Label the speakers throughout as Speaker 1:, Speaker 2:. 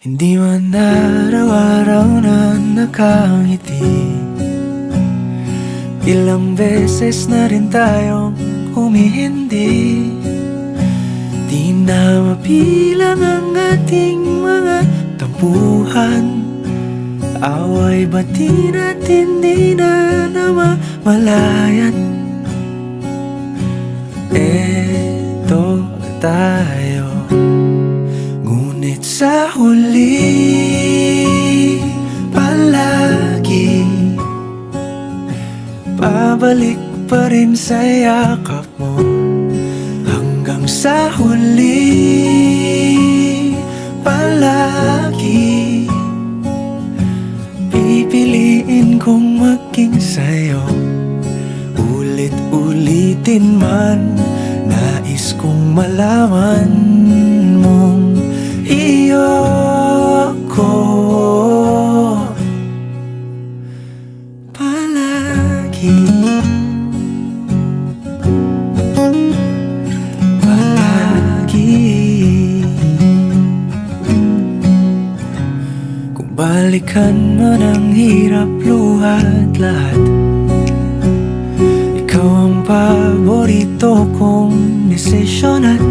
Speaker 1: Hindi man araw-araw na nakangiti. Ilang beses na rin tayong humihindi. Di na mapilang ang ating mga tampuhan. Away bati natin di na namamalayan. Eto tayo, ngunit sa huli palagi pabalik pa rin sa yakap mo. Hanggang sa huli palagi pipiliin kong maging sa'yo. Ulit-ulitin man, nais kong malaman mong iyo ako palagi. Kung balikan man ang hirap, luhat lahat, ikaw ang paborito kong desisyon. At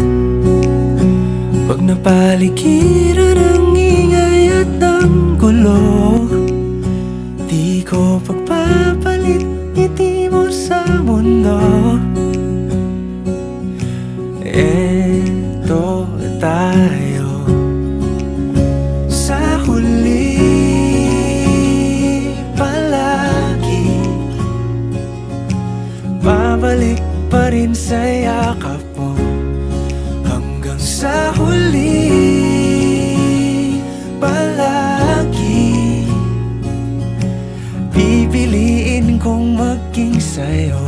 Speaker 1: pag napaligiran ang ingay at ng gulo, di ko pagpapalit ngiti mo sa mundo. Eto tayo, sa huli palagi babalik pa rin sa yakap mo. Hanggang sa huli palagi pipiliin kong maging sa'yo.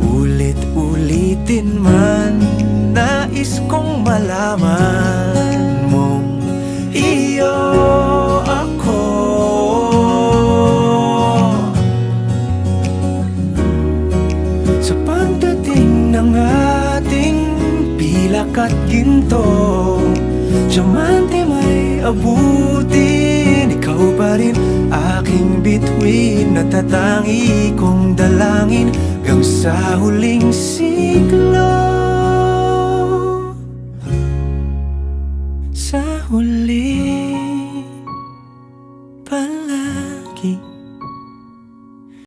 Speaker 1: Ulit-ulitin man, nais kong malaman mong iyo ako. Sa pagdating ng ating pilak at ginto, diamante may abutin, ikaw pa rin aking bituin. Natatangi kong dalangin hanggang sa huling siglo.